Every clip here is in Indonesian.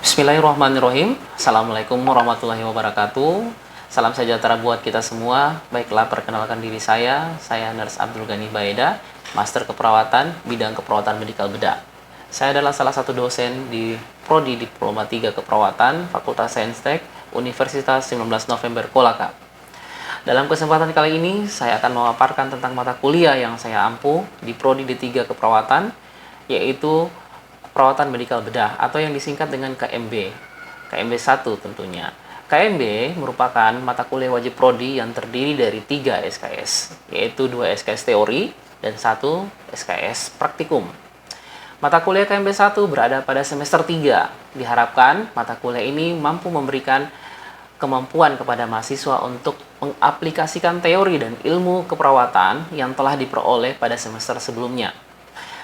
Bismillahirrahmanirrahim. Assalamualaikum warahmatullahi wabarakatuh. Salam sejahtera buat kita semua. Baiklah, perkenalkan diri saya Nurse Abdul Ghani Baeda, Master Keperawatan, bidang keperawatan medikal bedah. Saya adalah salah satu dosen di Prodi Diploma 3 Keperawatan, Fakultas Saintek, Universitas 19 November Kolaka. Dalam kesempatan kali ini, saya akan memaparkan tentang mata kuliah yang saya ampuh di Prodi D3 Keperawatan, yaitu perawatan medikal bedah atau yang disingkat dengan KMB. KMB 1 tentunya. KMB merupakan mata kuliah wajib prodi yang terdiri dari 3 SKS, yaitu 2 SKS teori dan 1 SKS praktikum. Mata kuliah KMB 1 berada pada semester 3. Diharapkan mata kuliah ini mampu memberikan kemampuan kepada mahasiswa untuk mengaplikasikan teori dan ilmu keperawatan yang telah diperoleh pada semester sebelumnya.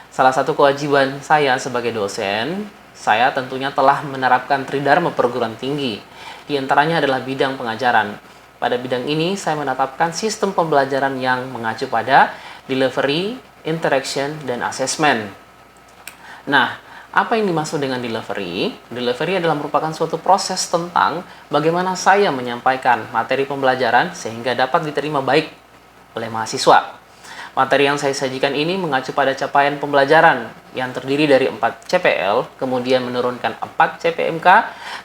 Salah satu kewajiban saya sebagai dosen, saya tentunya telah menerapkan Tridharma perguruan tinggi. Di antaranya adalah bidang pengajaran. Pada bidang ini, saya menetapkan sistem pembelajaran yang mengacu pada delivery, interaction, dan assessment. Nah, apa yang dimaksud dengan delivery? Delivery adalah merupakan suatu proses tentang bagaimana saya menyampaikan materi pembelajaran sehingga dapat diterima baik oleh mahasiswa. Materi yang saya sajikan ini mengacu pada capaian pembelajaran yang terdiri dari 4 CPL, kemudian menurunkan 4 CPMK,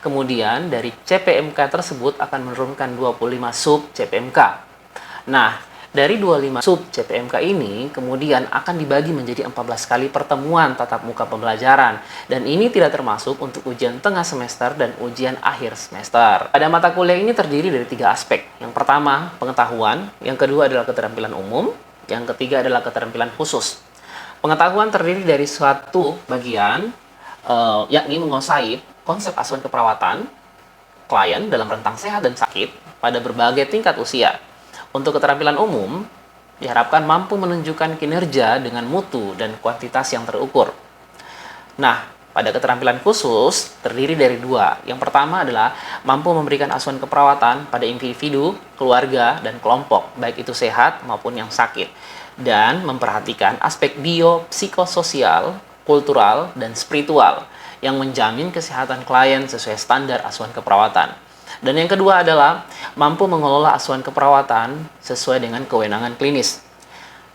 kemudian dari CPMK tersebut akan menurunkan 25 sub CPMK. Nah, dari 25 sub CPMK ini kemudian akan dibagi menjadi 14 kali pertemuan tatap muka pembelajaran, dan ini tidak termasuk untuk ujian tengah semester dan ujian akhir semester. Pada mata kuliah ini terdiri dari 3 aspek. Yang pertama, pengetahuan, yang kedua adalah keterampilan umum, yang ketiga adalah keterampilan khusus. Pengetahuan terdiri dari suatu bagian, yakni menguasai konsep asuhan keperawatan klien dalam rentang sehat dan sakit pada berbagai tingkat usia. Untuk keterampilan umum, diharapkan mampu menunjukkan kinerja dengan mutu dan kuantitas yang terukur. Nah, pada keterampilan khusus terdiri dari 2. Yang pertama adalah mampu memberikan asuhan keperawatan pada individu, keluarga, dan kelompok, baik itu sehat maupun yang sakit, dan memperhatikan aspek biopsikososial, kultural, dan spiritual yang menjamin kesehatan klien sesuai standar asuhan keperawatan. Dan yang kedua adalah mampu mengelola asuhan keperawatan sesuai dengan kewenangan klinis.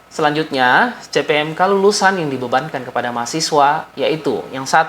Selanjutnya, CPMK lulusan yang dibebankan kepada mahasiswa yaitu yang 1,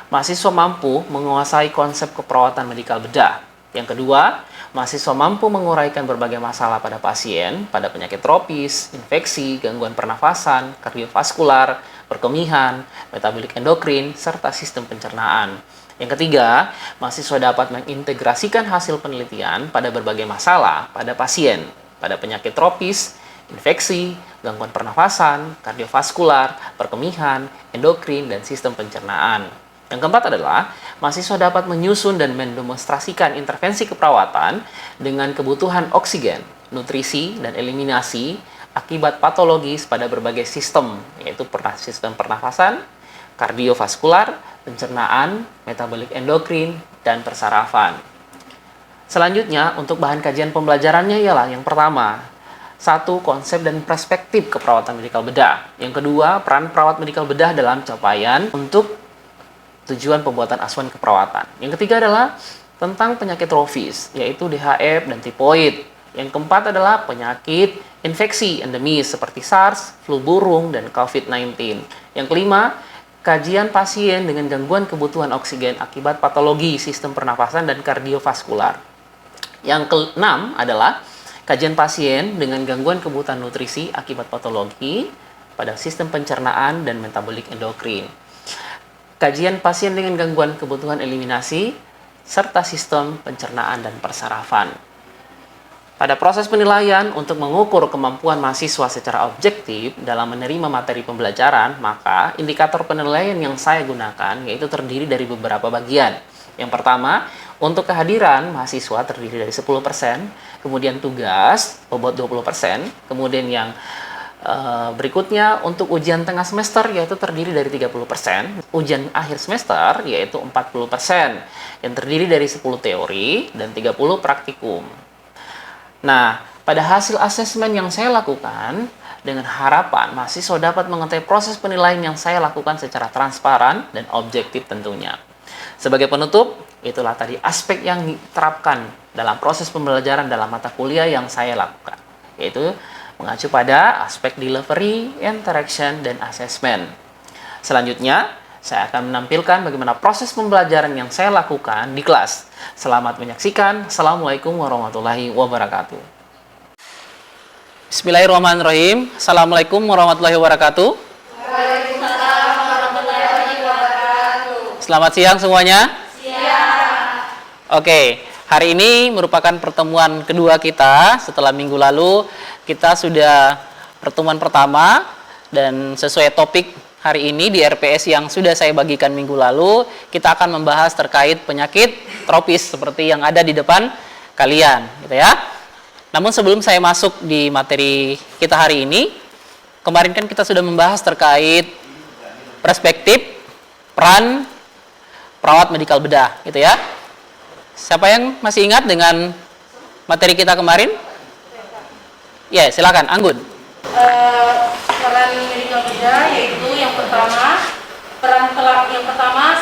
mahasiswa mampu menguasai konsep keperawatan medikal bedah. Yang kedua, mahasiswa mampu menguraikan berbagai masalah pada pasien, pada penyakit tropis, infeksi, gangguan pernafasan, kardiovaskular, perkemihan, metabolik endokrin, serta sistem pencernaan. Yang ketiga, mahasiswa dapat mengintegrasikan hasil penelitian pada berbagai masalah pada pasien, pada penyakit tropis, infeksi, gangguan pernafasan, kardiovaskular, perkemihan, endokrin, dan sistem pencernaan. Yang keempat adalah, mahasiswa dapat menyusun dan mendemonstrasikan intervensi keperawatan dengan kebutuhan oksigen, nutrisi, dan eliminasi akibat patologis pada berbagai sistem, yaitu sistem pernafasan, kardiovaskular, pencernaan, metabolik endokrin, dan persarafan. Selanjutnya, untuk bahan kajian pembelajarannya ialah yang pertama, 1. Konsep dan perspektif keperawatan medikal bedah. Yang kedua, peran perawat medikal bedah dalam capaian untuk tujuan pembuatan asuhan keperawatan. Yang ketiga adalah tentang penyakit trofis, yaitu DHF dan tipoid. Yang keempat adalah penyakit infeksi endemis seperti SARS, flu burung, dan COVID-19. Yang kelima, kajian pasien dengan gangguan kebutuhan oksigen akibat patologi sistem pernafasan dan kardiovaskular. Yang keenam adalah kajian pasien dengan gangguan kebutuhan nutrisi akibat patologi pada sistem pencernaan dan metabolik endokrin. Kajian pasien dengan gangguan kebutuhan eliminasi serta sistem pencernaan dan persarafan. Pada proses penilaian untuk mengukur kemampuan mahasiswa secara objektif dalam menerima materi pembelajaran, maka indikator penilaian yang saya gunakan yaitu terdiri dari beberapa bagian. Yang pertama, untuk kehadiran mahasiswa terdiri dari 10%, kemudian tugas bobot 20%, kemudian yang berikutnya untuk ujian tengah semester yaitu terdiri dari 30%, ujian akhir semester yaitu 40%, yang terdiri dari 10 teori dan 30 praktikum. Nah, pada hasil asesmen yang saya lakukan, dengan harapan mahasiswa dapat mengetahui proses penilaian yang saya lakukan secara transparan dan objektif tentunya. Sebagai penutup, itulah tadi aspek yang diterapkan dalam proses pembelajaran dalam mata kuliah yang saya lakukan, yaitu mengacu pada aspek delivery, interaction, dan assessment. Selanjutnya, saya akan menampilkan bagaimana proses pembelajaran yang saya lakukan di kelas. Selamat menyaksikan. Assalamualaikum warahmatullahi wabarakatuh. Bismillahirrahmanirrahim. Assalamualaikum warahmatullahi wabarakatuh. Waalaikumsalam warahmatullahi wabarakatuh. Selamat siang semuanya. Siang. Oke, hari ini merupakan pertemuan kedua kita. Setelah minggu lalu kita sudah pertemuan pertama, dan sesuai topik hari ini di RPS yang sudah saya bagikan minggu lalu, kita akan membahas terkait penyakit tropis seperti yang ada di depan kalian, gitu ya. Namun sebelum saya masuk di materi kita hari ini, kemarin kan kita sudah membahas terkait perspektif peran perawat medikal bedah, gitu ya. Siapa yang masih ingat dengan materi kita kemarin? Ya, silakan, Anggun. Peran medikal bedah yaitu yang pertama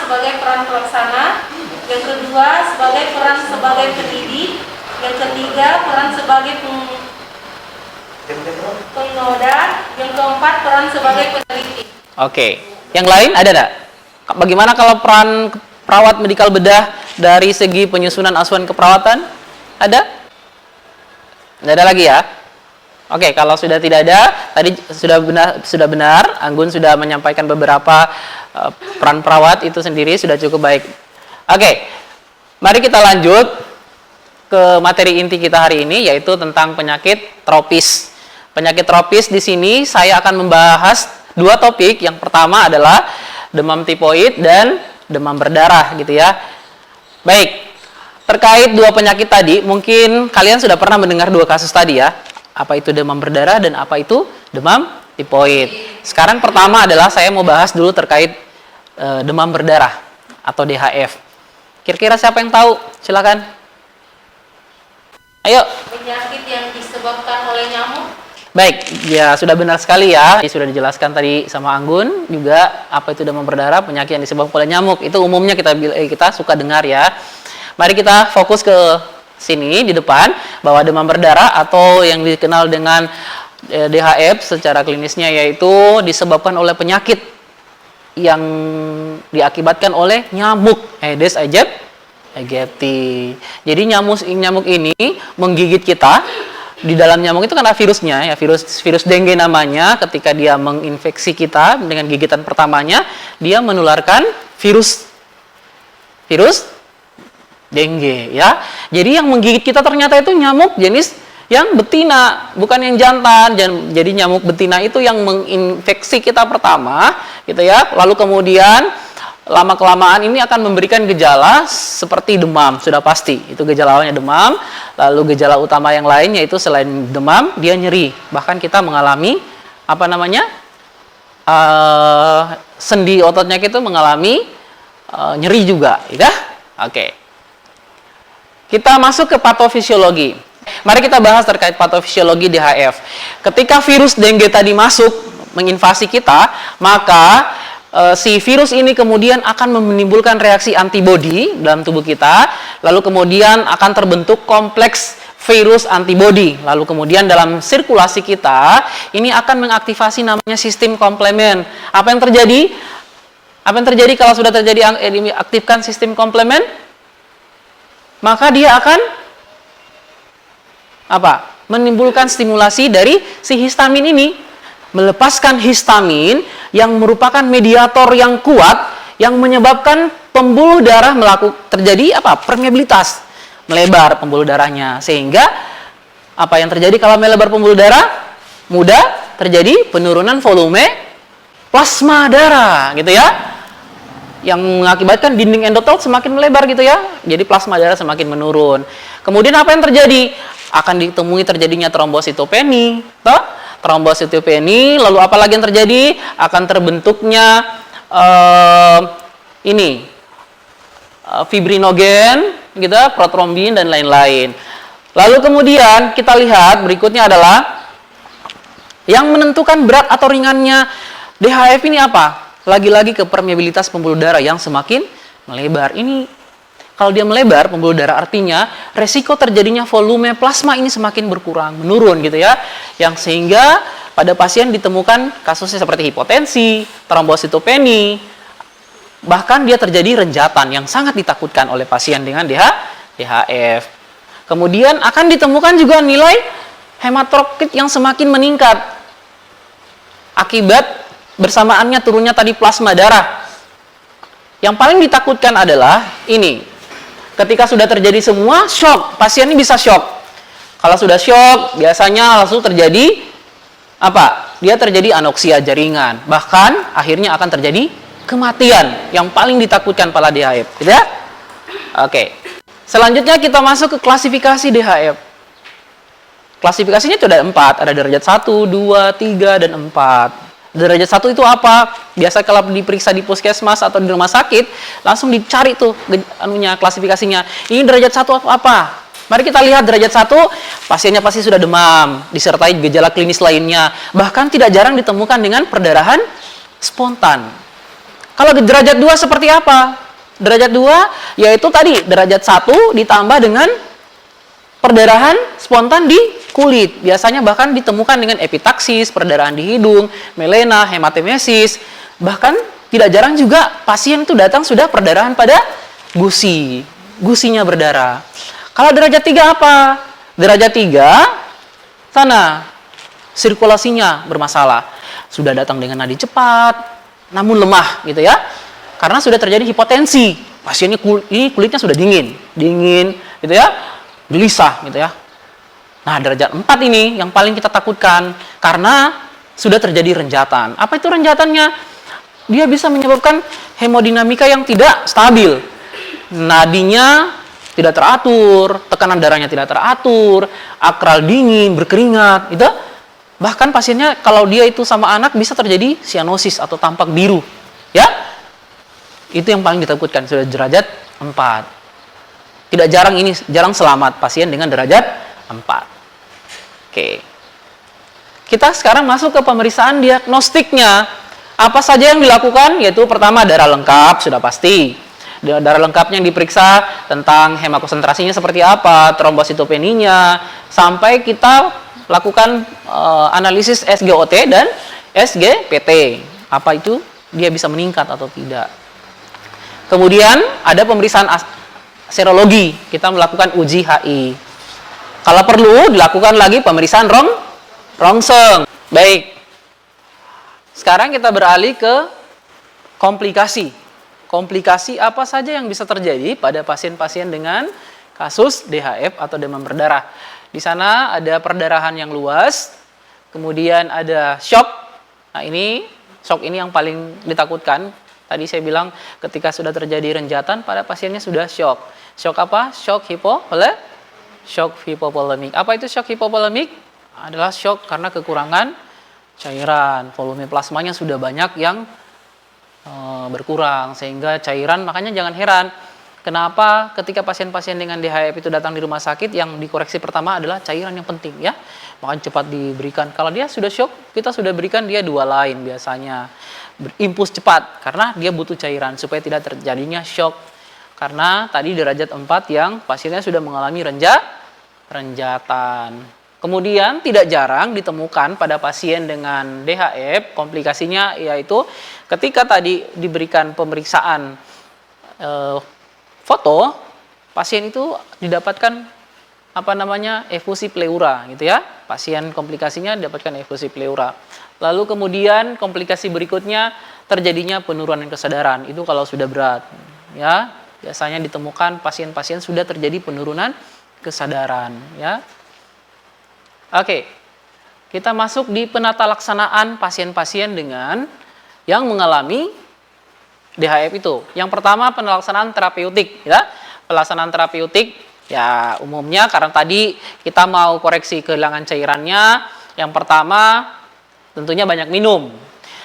sebagai peran pelaksana, yang kedua sebagai peran sebagai pendidik, yang ketiga peran sebagai pengnoda, yang keempat peran sebagai peneliti. Oke, yang lain ada enggak? Bagaimana kalau peran perawat medikal bedah dari segi penyusunan asuhan keperawatan? Ada? Tidak ada lagi ya? Oke, kalau sudah tidak ada, tadi sudah benar, Anggun sudah menyampaikan beberapa peran perawat itu sendiri sudah cukup baik. Oke, mari kita lanjut ke materi inti kita hari ini, yaitu tentang penyakit tropis. Penyakit tropis di sini saya akan membahas dua topik. Yang pertama adalah demam tipoid dan demam berdarah, gitu ya. Baik, terkait dua penyakit tadi, mungkin kalian sudah pernah mendengar dua kasus tadi ya. Apa itu demam berdarah dan apa itu demam tipoid. Sekarang pertama adalah saya mau bahas dulu terkait demam berdarah atau DHF. Kira-kira siapa yang tahu? Silakan. Ayo. Penyakit yang disebabkan oleh nyamuk. Baik, ya sudah benar sekali ya. Sudah dijelaskan tadi sama Anggun juga apa itu demam berdarah, penyakit yang disebabkan oleh nyamuk. Itu umumnya kita suka dengar ya. Mari kita fokus ke sini di depan, bahwa demam berdarah atau yang dikenal dengan DHF secara klinisnya yaitu disebabkan oleh penyakit yang diakibatkan oleh nyamuk Aedes aegypti. Jadi nyamuk ini menggigit kita. Di dalam nyamuk itu kan ada virusnya ya, virus dengue namanya. Ketika dia menginfeksi kita dengan gigitan pertamanya, dia menularkan virus dengue ya. Jadi yang menggigit kita ternyata itu nyamuk jenis yang betina, bukan yang jantan. Jadi nyamuk betina itu yang menginfeksi kita pertama, gitu ya. Lalu kemudian lama-kelamaan ini akan memberikan gejala seperti demam, sudah pasti. Itu gejala awalnya demam. Lalu gejala utama yang lain yaitu selain demam, dia nyeri. Bahkan kita mengalami sendi ototnya kita mengalami nyeri juga, ya. Oke. Kita masuk ke patofisiologi. Mari kita bahas terkait patofisiologi DHF. Ketika virus dengue tadi masuk menginvasi kita, maka si virus ini kemudian akan menimbulkan reaksi antibodi dalam tubuh kita, lalu kemudian akan terbentuk kompleks virus antibodi. Lalu kemudian dalam sirkulasi kita ini akan mengaktifasi namanya sistem komplement. Apa yang terjadi? Kalau sudah terjadi aktifkan sistem komplement? Maka dia akan menimbulkan stimulasi dari si histamin ini, melepaskan histamin yang merupakan mediator yang kuat yang menyebabkan pembuluh darah terjadi permeabilitas, melebar pembuluh darahnya, sehingga apa yang terjadi kalau melebar pembuluh darah? Mudah terjadi penurunan volume plasma darah, gitu ya. Yang mengakibatkan dinding endotel semakin melebar, gitu ya. Jadi plasma darah semakin menurun. Kemudian apa yang terjadi? Akan ditemui terjadinya trombositopeni. Trombositopeni, lalu apa lagi yang terjadi? Akan terbentuknya fibrinogen, gitu, protrombin dan lain-lain. Lalu kemudian kita lihat berikutnya adalah yang menentukan berat atau ringannya DHF ini apa? Lagi-lagi ke permeabilitas pembuluh darah yang semakin melebar. Ini kalau dia melebar, pembuluh darah artinya resiko terjadinya volume plasma ini semakin berkurang, menurun gitu ya. Yang sehingga pada pasien ditemukan kasusnya seperti hipotensi, trombositopeni, bahkan dia terjadi renjatan yang sangat ditakutkan oleh pasien dengan DHF. Kemudian akan ditemukan juga nilai hematokrit yang semakin meningkat akibat bersamaannya turunnya tadi plasma darah. Yang paling ditakutkan adalah ini. Ketika sudah terjadi semua, shock. Pasien ini bisa shock. Kalau sudah shock, biasanya langsung terjadi apa? Dia terjadi anoksia jaringan. Bahkan akhirnya akan terjadi kematian yang paling ditakutkan pada DHF, gitu ya? Oke. Selanjutnya kita masuk ke klasifikasi DHF. Klasifikasinya itu ada 4, ada derajat 1, 2, 3, dan 4. Derajat 1 itu apa? Biasa kalau diperiksa di puskesmas atau di rumah sakit, langsung dicari tuh klasifikasinya. Ini derajat 1 apa? Mari kita lihat derajat 1, pasiennya pasti sudah demam, disertai gejala klinis lainnya. Bahkan tidak jarang ditemukan dengan perdarahan spontan. Kalau di derajat 2 seperti apa? Derajat 2 yaitu tadi derajat 1 ditambah dengan perdarahan spontan di kulit. Biasanya bahkan ditemukan dengan epitaksis, perdarahan di hidung, melena, hematemesis. Bahkan tidak jarang juga pasien itu datang sudah perdarahan pada gusi. Gusinya berdarah. Kalau derajat 3 apa? Derajat 3 sana sirkulasinya bermasalah. Sudah datang dengan nadi cepat, namun lemah gitu ya. Karena sudah terjadi hipotensi. Pasiennya ini kulitnya sudah dingin gitu ya. Gelisah gitu ya. Nah, derajat 4 ini yang paling kita takutkan karena sudah terjadi renjatan. Apa itu renjatannya? Dia bisa menyebabkan hemodinamika yang tidak stabil. Nadinya tidak teratur, tekanan darahnya tidak teratur, akral dingin, berkeringat, gitu. Bahkan pasiennya kalau dia itu sama anak bisa terjadi sianosis atau tampak biru. Ya? Itu yang paling ditakutkan, sudah derajat 4. Tidak jarang selamat pasien dengan derajat 4. Oke. Kita sekarang masuk ke pemeriksaan diagnostiknya. Apa saja yang dilakukan? Yaitu pertama darah lengkap, sudah pasti. Darah lengkapnya yang diperiksa tentang hemokonsentrasinya seperti apa, trombositopeninya, sampai kita lakukan analisis SGOT dan SGPT. Apa itu? Dia bisa meningkat atau tidak. Kemudian ada pemeriksaan serologi, kita melakukan uji HI. Kalau perlu dilakukan lagi pemeriksaan rongseng. Baik. Sekarang kita beralih ke komplikasi. Komplikasi apa saja yang bisa terjadi pada pasien-pasien dengan kasus DHF atau demam berdarah. Di sana ada perdarahan yang luas, kemudian ada shock. Nah, shock ini yang paling ditakutkan. Tadi saya bilang ketika sudah terjadi renjatan pada pasiennya sudah shock. Shock apa? Shock hipovolemik. Apa itu shock hipovolemik? Adalah shock karena kekurangan cairan. Volume plasmanya sudah banyak yang berkurang sehingga cairan, makanya jangan heran kenapa ketika pasien-pasien dengan DHF itu datang di rumah sakit yang dikoreksi pertama adalah cairan yang penting ya. Makanya cepat diberikan. Kalau dia sudah shock, kita sudah berikan dia 2 lain biasanya. Impuls cepat karena dia butuh cairan supaya tidak terjadinya shock. Karena tadi derajat 4 yang pasiennya sudah mengalami renjatan. Kemudian tidak jarang ditemukan pada pasien dengan DHF komplikasinya yaitu ketika tadi diberikan pemeriksaan foto, pasien itu didapatkan efusi pleura gitu ya. Pasien komplikasinya didapatkan efusi pleura. Lalu kemudian komplikasi berikutnya terjadinya penurunan kesadaran. Itu kalau sudah berat ya. Biasanya ditemukan pasien-pasien sudah terjadi penurunan kesadaran ya. Oke. Kita masuk di penata laksanaan pasien-pasien dengan yang mengalami DHF itu. Yang pertama pelaksanaan terapeutik ya. Pelaksanaan terapeutik ya umumnya karena tadi kita mau koreksi kehilangan cairannya. Yang pertama tentunya banyak minum.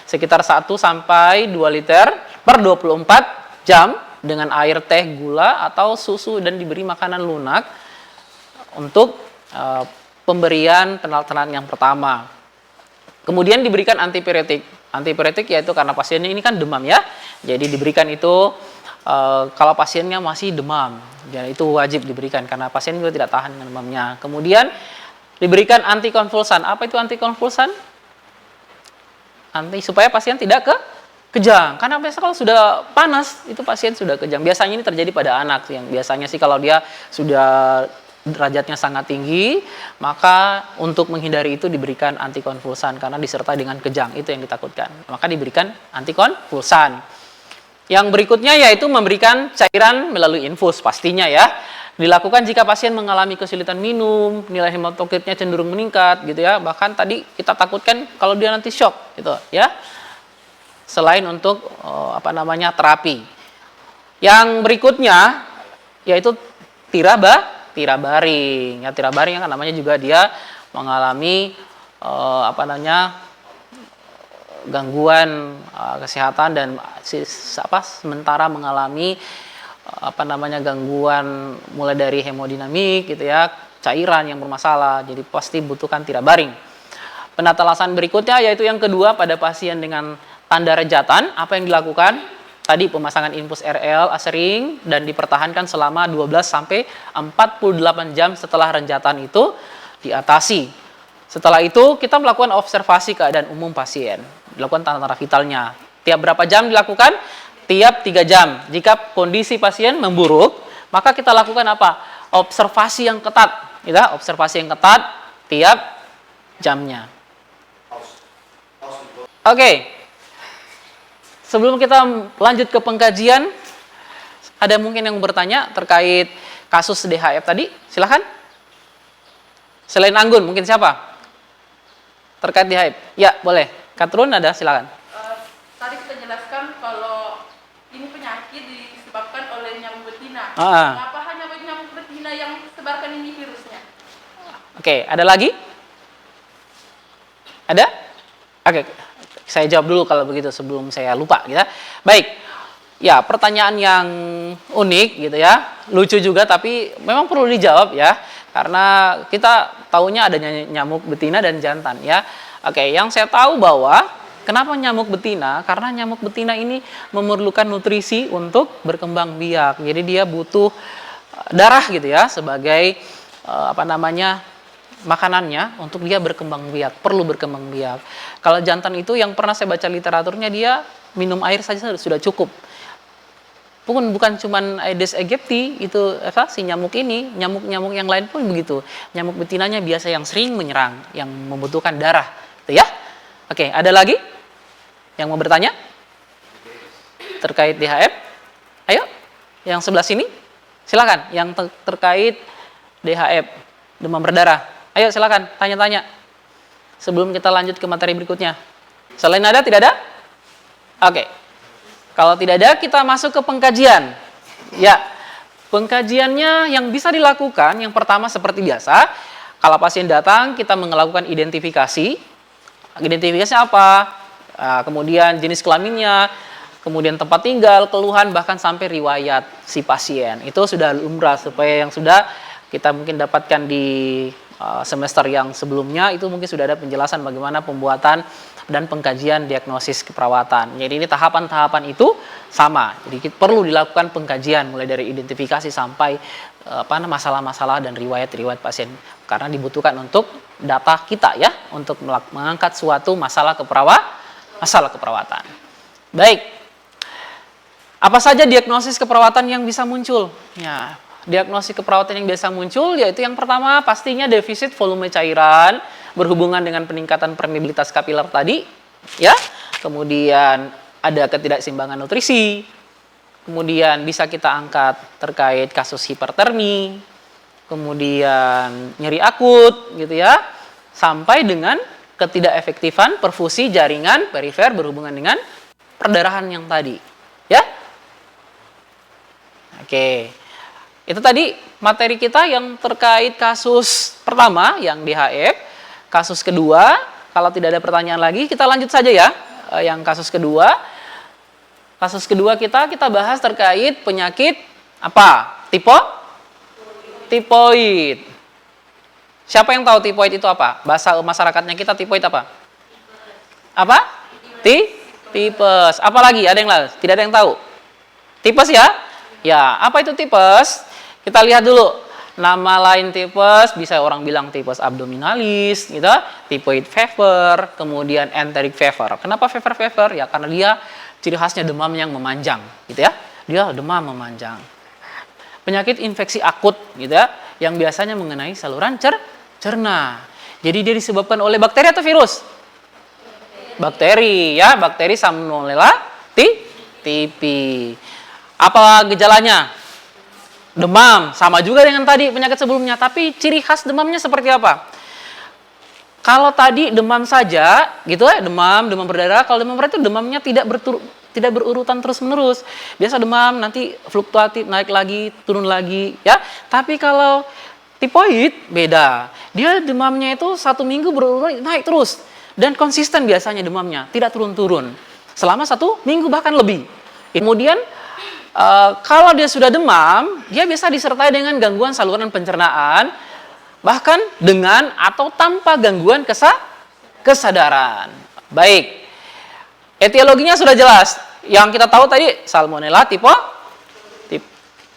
Sekitar 1 sampai 2 liter per 24 jam dengan air, teh, gula atau susu dan diberi makanan lunak untuk pemberian penelitian yang pertama. Kemudian diberikan antipiretik. Antipiretik yaitu karena pasiennya ini kan demam ya. Jadi diberikan itu kalau pasiennya masih demam, dan itu wajib diberikan karena pasien juga tidak tahan dengan demamnya. Kemudian diberikan antikonvulsan. Apa itu antikonvulsan? Supaya pasien tidak kejang. Karena biasa kalau sudah panas itu pasien sudah kejang. Biasanya ini terjadi pada anak yang biasanya sih kalau dia sudah derajatnya sangat tinggi, maka untuk menghindari itu diberikan antikonvulsan karena disertai dengan kejang, itu yang ditakutkan. Maka diberikan antikonvulsan. Yang berikutnya yaitu memberikan cairan melalui infus, pastinya ya. Dilakukan jika pasien mengalami kesulitan minum, nilai hematokritnya cenderung meningkat gitu ya. Bahkan tadi kita takutkan kalau dia nanti shock gitu ya. Selain untuk terapi. Yang berikutnya yaitu tirabaring. Ya, tirabaring kan namanya juga dia mengalami gangguan kesehatan dan sementara mengalami gangguan mulai dari hemodinamik gitu ya, cairan yang bermasalah. Jadi pasti butuhkan tirabaring. Penatalasan berikutnya yaitu yang kedua pada pasien dengan tanda rejatan, apa yang dilakukan? Tadi pemasangan infus RL asering dan dipertahankan selama 12 sampai 48 jam setelah renjatan itu diatasi. Setelah itu kita melakukan observasi keadaan umum pasien, dilakukan tanda-tanda vitalnya. Tiap berapa jam dilakukan? Tiap 3 jam. Jika kondisi pasien memburuk, maka kita lakukan apa? Observasi yang ketat, gitu. Observasi yang ketat tiap jamnya. Oke. Sebelum kita lanjut ke pengkajian, ada mungkin yang bertanya terkait kasus DHF tadi? Silahkan. Selain Anggun, mungkin siapa? Terkait DHF. Ya, boleh. Katrun ada, silakan. Tadi kita jelaskan kalau ini penyakit disebabkan oleh nyamuk betina. Ah. Kenapa hanya nyamuk betina yang sebarkan ini virusnya? Oke, ada lagi? Ada? Oke, saya jawab dulu kalau begitu sebelum saya lupa gitu. Baik. Ya, pertanyaan yang unik gitu ya. Lucu juga tapi memang perlu dijawab ya. Karena kita tahunya adanya nyamuk betina dan jantan ya. Oke, yang saya tahu bahwa kenapa nyamuk betina? Karena nyamuk betina ini memerlukan nutrisi untuk berkembang biak. Jadi dia butuh darah gitu ya sebagai makanannya untuk dia berkembang biak, perlu berkembang biak. Kalau jantan itu yang pernah saya baca literaturnya dia minum air saja sudah cukup. Bukan cuman Aedes aegypti itu si nyamuk ini, nyamuk-nyamuk yang lain pun begitu. Nyamuk betinanya biasa yang sering menyerang, yang membutuhkan darah, gitu ya. Oke, ada lagi yang mau bertanya terkait DHF? Ayo, yang sebelah sini, silakan. Yang terkait DHF, demam berdarah. Ayo silakan, tanya-tanya. Sebelum kita lanjut ke materi berikutnya. Selain ada, tidak ada? Oke. Kalau tidak ada, kita masuk ke pengkajian. Ya, pengkajiannya yang bisa dilakukan, yang pertama seperti biasa, kalau pasien datang, kita melakukan identifikasi. Identifikasinya apa? Kemudian jenis kelaminnya, kemudian tempat tinggal, keluhan, bahkan sampai riwayat si pasien. Itu sudah lumrah, supaya yang sudah kita mungkin dapatkan di semester yang sebelumnya, itu mungkin sudah ada penjelasan bagaimana pembuatan dan pengkajian diagnosis keperawatan. Jadi ini tahapan-tahapan itu sama. Jadi perlu dilakukan pengkajian mulai dari identifikasi sampai masalah-masalah dan riwayat-riwayat pasien. Karena dibutuhkan untuk data kita ya, untuk mengangkat suatu masalah keperawatan. Baik. Apa saja diagnosis keperawatan yang bisa muncul? Ya, diagnosis keperawatan yang biasa muncul yaitu yang pertama pastinya defisit volume cairan berhubungan dengan peningkatan permeabilitas kapiler tadi ya. Kemudian ada ketidakseimbangan nutrisi. Kemudian bisa kita angkat terkait kasus hipertermi. Kemudian nyeri akut gitu ya. Sampai dengan ketidakefektifan perfusi jaringan perifer berhubungan dengan perdarahan yang tadi ya. Oke. Itu tadi materi kita yang terkait kasus pertama yang DHF. Kasus kedua, kalau tidak ada pertanyaan lagi, kita lanjut saja ya. Yang kasus kedua. Kasus kedua kita bahas terkait penyakit apa? Tipoid. Siapa yang tahu tipoid itu apa? Bahasa masyarakatnya kita tipoid apa? Apa? Tipes. Apa lagi? Ada yang lain? Tidak ada yang tahu? Tipes ya? Ya, apa itu tipes? Kita lihat dulu. Nama lain tipes, bisa orang bilang tipes abdominalis, gitu, typhoid fever, kemudian enteric fever. Kenapa fever? Ya karena dia ciri khasnya demam yang memanjang, gitu ya. Dia demam memanjang. Penyakit infeksi akut, gitu ya, yang biasanya mengenai saluran cerna. Jadi dia disebabkan oleh bakteri atau virus? Bakteri, ya, bakteri Salmonella typhi. Apa gejalanya? Demam, sama juga dengan tadi penyakit sebelumnya, tapi ciri khas demamnya seperti apa? Kalau tadi demam saja, gitu ya, demam berdarah. Kalau demam berdarah itu demamnya tidak berurutan terus-menerus. Biasa demam, nanti fluktuatif, naik lagi, turun lagi, ya. Tapi kalau tipoid beda. Dia demamnya itu 1 minggu berurutan naik terus dan konsisten biasanya demamnya, tidak turun-turun selama 1 minggu bahkan lebih. Kemudian kalau dia sudah demam, dia bisa disertai dengan gangguan saluran pencernaan, bahkan dengan atau tanpa gangguan kesadaran. Baik, etiologinya sudah jelas. Yang kita tahu tadi Salmonella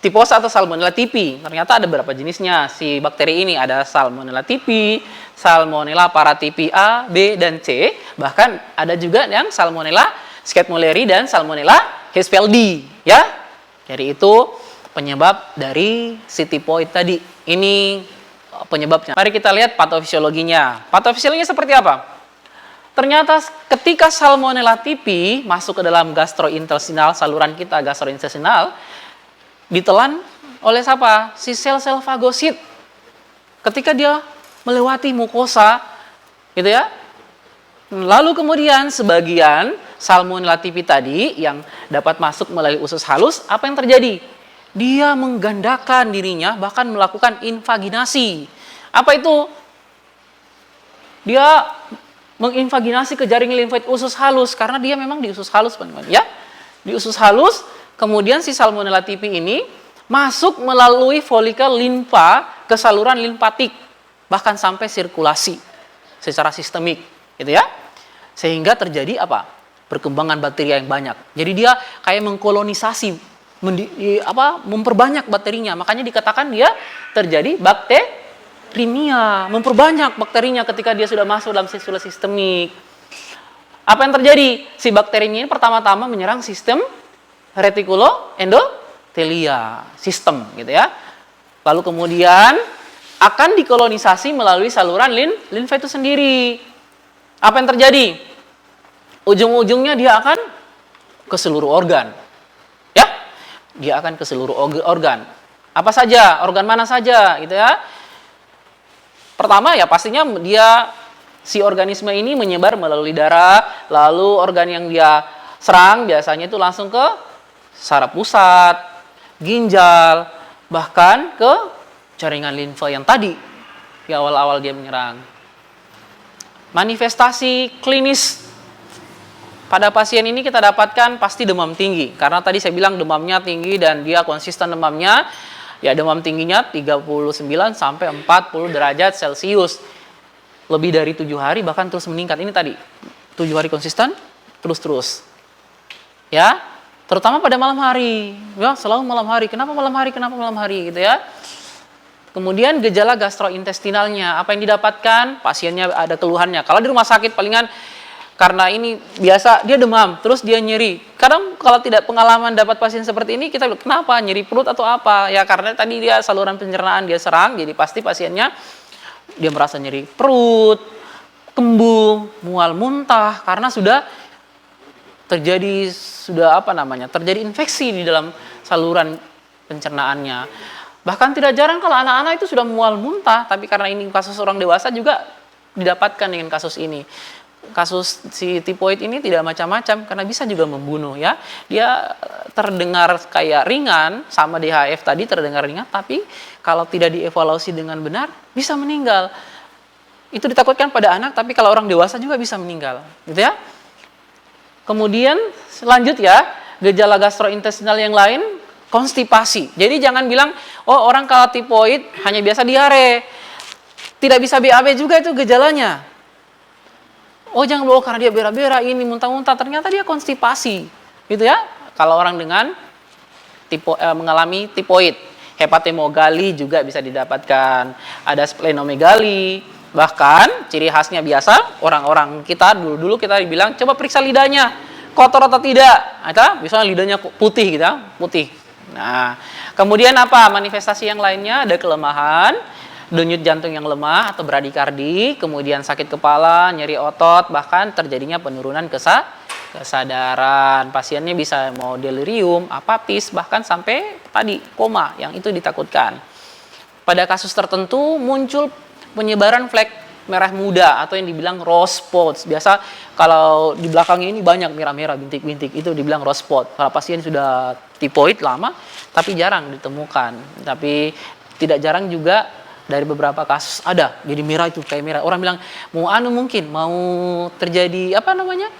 typhosa atau Salmonella typhi. Ternyata ada beberapa jenisnya. Si bakteri ini ada Salmonella typhi, Salmonella paratyphi A, B, dan C. Bahkan ada juga yang Salmonella Scapularii dan Salmonella Hispeldi, ya. Jadi itu penyebab dari si tipoid tadi. Ini penyebabnya. Mari kita lihat patofisiologinya. Patofisiologinya seperti apa? Ternyata ketika Salmonella typhi masuk ke dalam gastrointestinal, saluran kita gastrointestinal, ditelan oleh siapa? Si sel-sel fagosit. Ketika dia melewati mukosa, gitu ya. Lalu kemudian sebagian Salmonella typhi tadi yang dapat masuk melalui usus halus, apa yang terjadi? Dia menggandakan dirinya, bahkan melakukan invaginasi. Apa itu? Dia menginvaginasi ke jaring limfoid usus halus, karena dia memang di usus halus, teman-teman, ya. Di usus halus, kemudian si Salmonella typhi ini masuk melalui folikel limfa ke saluran limfatik, bahkan sampai sirkulasi secara sistemik, gitu ya. Sehingga terjadi apa? Perkembangan bakteri yang banyak. Jadi dia kayak mengkolonisasi, memperbanyak bakterinya. Makanya dikatakan dia terjadi bakterimia, memperbanyak bakterinya ketika dia sudah masuk dalam sirkulasi sistemik. Apa yang terjadi? Si bakterinya ini pertama-tama menyerang sistem retikuloendotelia, sistem, gitu ya. Lalu kemudian akan dikolonisasi melalui saluran limfa itu sendiri. Apa yang terjadi? Ujung-ujungnya dia akan ke seluruh organ. Ya? Dia akan ke seluruh organ. Apa saja? Organ mana saja, gitu ya. Pertama ya pastinya si organisme ini menyebar melalui darah, lalu organ yang dia serang biasanya itu langsung ke saraf pusat, ginjal, bahkan ke jaringan limfa yang tadi di awal-awal dia menyerang. Manifestasi klinis pada pasien ini kita dapatkan pasti demam tinggi. Karena tadi saya bilang demamnya tinggi dan dia konsisten demamnya. Ya demam tingginya 39 sampai 40 derajat Celcius. Lebih dari 7 hari bahkan terus meningkat. Ini tadi 7 hari konsisten terus-terus. Ya, terutama pada malam hari. Ya, selalu malam hari. Kenapa malam hari? Kenapa malam hari gitu ya. Kemudian gejala gastrointestinalnya, apa yang didapatkan? Pasiennya ada keluhannya. Kalau di rumah sakit palingan karena ini biasa dia demam, terus dia nyeri. Kadang kalau tidak pengalaman dapat pasien seperti ini, kita bilang kenapa? Nyeri perut atau apa? Ya karena tadi dia saluran pencernaan dia serang, jadi pasti pasiennya dia merasa nyeri perut, kembung, mual muntah karena sudah terjadi terjadi infeksi di dalam saluran pencernaannya. Bahkan tidak jarang kalau anak-anak itu sudah mual muntah, tapi karena ini kasus orang dewasa juga didapatkan dengan kasus ini. Kasus si tipoid ini tidak macam-macam karena bisa juga membunuh ya. Dia terdengar kayak ringan sama DHF tadi terdengar ringan, tapi kalau tidak dievaluasi dengan benar bisa meninggal. Itu ditakutkan pada anak, tapi kalau orang dewasa juga bisa meninggal, gitu ya. Kemudian lanjut ya, gejala gastrointestinal yang lain konstipasi. Jadi jangan bilang, oh orang kalau tipoid hanya biasa diare. Tidak bisa BAB juga itu gejalanya. Oh jangan bawa karena dia bera-bera ini muntah-muntah. Ternyata dia konstipasi. Gitu ya. Kalau orang dengan mengalami tipoid. Hepatomegali juga bisa didapatkan. Ada splenomegali. Bahkan ciri khasnya biasa orang-orang kita dulu kita dibilang coba periksa lidahnya kotor atau tidak. Atau misalnya lidahnya putih gitu, putih. Nah, kemudian apa? Manifestasi yang lainnya ada kelemahan, denyut jantung yang lemah atau bradikardi, kemudian sakit kepala, nyeri otot, bahkan terjadinya penurunan kesadaran. Pasiennya bisa mau delirium, apatis, bahkan sampai tadi koma, yang itu ditakutkan. Pada kasus tertentu muncul penyebaran flek merah muda atau yang dibilang rose spots. Biasa kalau di belakangnya ini banyak merah-merah bintik-bintik, itu dibilang rose spot. Kalau pasien sudah tipoid lama tapi jarang ditemukan. Tapi tidak jarang juga dari beberapa kasus ada jadi merah, itu kayak merah. Orang bilang mau terjadi apa namanya?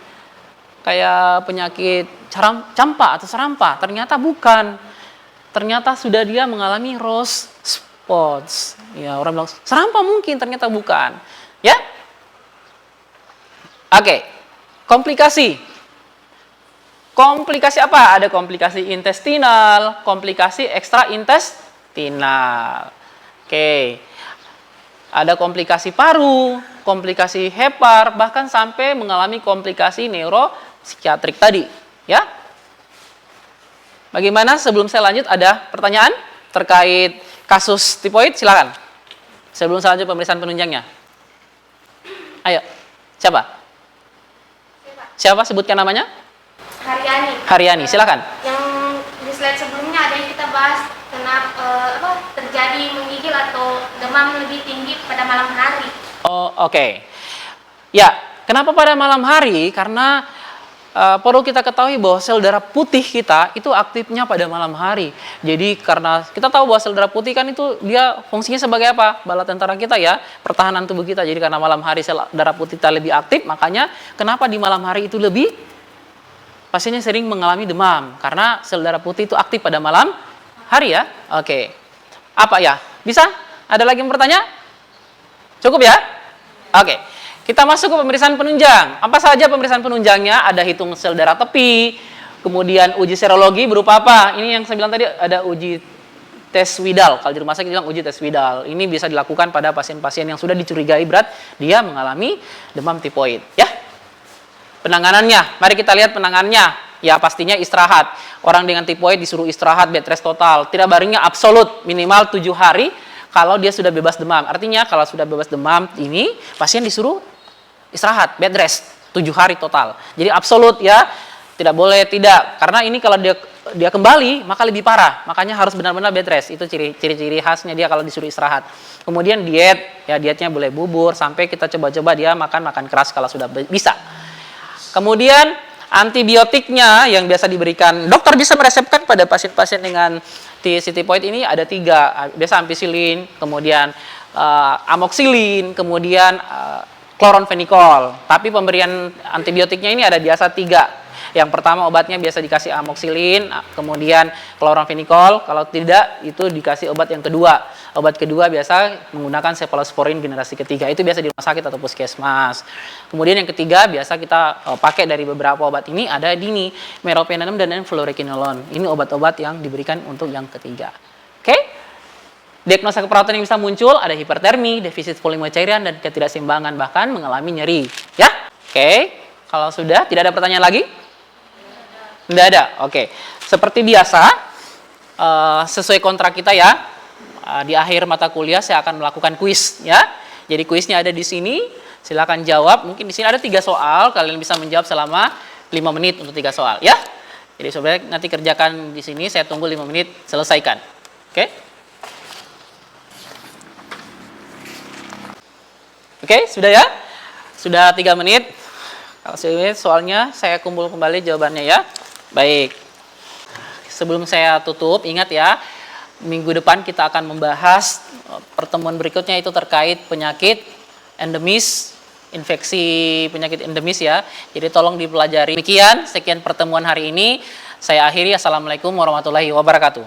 Kayak penyakit campak atau serampa. Ternyata bukan. Ternyata sudah dia mengalami rose spots. Ya, orang bilang serampa mungkin, ternyata bukan. Ya? Oke. Komplikasi. Komplikasi apa? Ada komplikasi intestinal, komplikasi ekstraintestinal. Oke. Ada komplikasi paru, komplikasi hepar, bahkan sampai mengalami komplikasi neuropsikiatrik tadi, ya. Bagaimana? Sebelum saya lanjut, ada pertanyaan terkait kasus tipoid? Silakan. Sebelum saya lanjut pemeriksaan penunjangnya. Ayo, siapa? Siapa? Sebutkan namanya. Haryani. Haryani, silakan. Yang di slide sebelumnya ada yang kita bahas kenapa terjadi menggigil atau demam lebih tinggi pada malam hari. Oh, oke. Ya, kenapa pada malam hari? Karena perlu kita ketahui bahwa sel darah putih kita itu aktifnya pada malam hari. Jadi karena kita tahu bahwa sel darah putih kan itu dia fungsinya sebagai apa? Bala tentara kita ya, pertahanan tubuh kita. Jadi karena malam hari sel darah putih kita lebih aktif, makanya kenapa di malam hari itu lebih pasiennya sering mengalami demam karena sel darah putih itu aktif pada malam hari ya. Oke. Apa ya? Bisa? Ada lagi yang bertanya? Cukup ya? Oke. Kita masuk ke pemeriksaan penunjang. Apa saja pemeriksaan penunjangnya? Ada hitung sel darah tepi, kemudian uji serologi berupa apa? Ini yang saya bilang tadi, ada uji tes Widal. Kalau di rumah sakit bilang uji tes Widal. Ini bisa dilakukan pada pasien-pasien yang sudah dicurigai berat dia mengalami demam tipoid. Ya. Penanganannya, mari kita lihat penanganannya. Ya pastinya istirahat. Orang dengan tipoid disuruh istirahat bed rest total. Tidak baringnya absolut, minimal 7 hari kalau dia sudah bebas demam. Artinya kalau sudah bebas demam ini pasien disuruh istirahat, bed rest, 7 hari total. Jadi absolut ya, tidak boleh tidak. Karena ini kalau dia kembali, maka lebih parah. Makanya harus benar-benar bed rest. Itu ciri-ciri khasnya dia kalau disuruh istirahat. Kemudian diet, ya dietnya boleh bubur, sampai kita coba-coba dia makan keras kalau sudah bisa. Kemudian antibiotiknya yang biasa diberikan, dokter bisa meresepkan pada pasien-pasien dengan tipoid ini ada 3. Biasa ampicillin, kemudian amoxicillin, kemudian kloronfenikol. Tapi pemberian antibiotiknya ini ada biasa 3. Yang pertama obatnya biasa dikasih amoxicillin, kemudian kloronfenikol. Kalau tidak itu dikasih obat yang kedua. Obat kedua biasa menggunakan cephalosporin generasi ketiga. Itu biasa di rumah sakit atau puskesmas. Kemudian yang ketiga biasa kita pakai dari beberapa obat ini ada dini, meropenem dan fluoroquinolone. Ini obat-obat yang diberikan untuk yang ketiga. Oke? Diagnosa keperawatan yang bisa muncul ada hipertermi, defisit volume cairan, dan ketidakseimbangan, bahkan mengalami nyeri. Ya? Oke. Kalau sudah, tidak ada pertanyaan lagi? Tidak ada. Oke. Seperti biasa, sesuai kontrak kita ya, di akhir mata kuliah saya akan melakukan kuis. Ya. Jadi kuisnya ada di sini. Silakan jawab. Mungkin di sini ada 3 soal. Kalian bisa menjawab selama 5 menit untuk 3 soal. Ya. Jadi sebenarnya nanti kerjakan di sini. Saya tunggu 5 menit selesaikan. Oke. Oke, sudah ya? Sudah 3 menit. Kalau soalnya saya kumpul kembali jawabannya ya. Baik. Sebelum saya tutup, ingat ya, minggu depan kita akan membahas pertemuan berikutnya itu terkait penyakit endemis, infeksi penyakit endemis ya. Jadi tolong dipelajari. Demikian, sekian pertemuan hari ini. Saya akhiri. Assalamualaikum warahmatullahi wabarakatuh.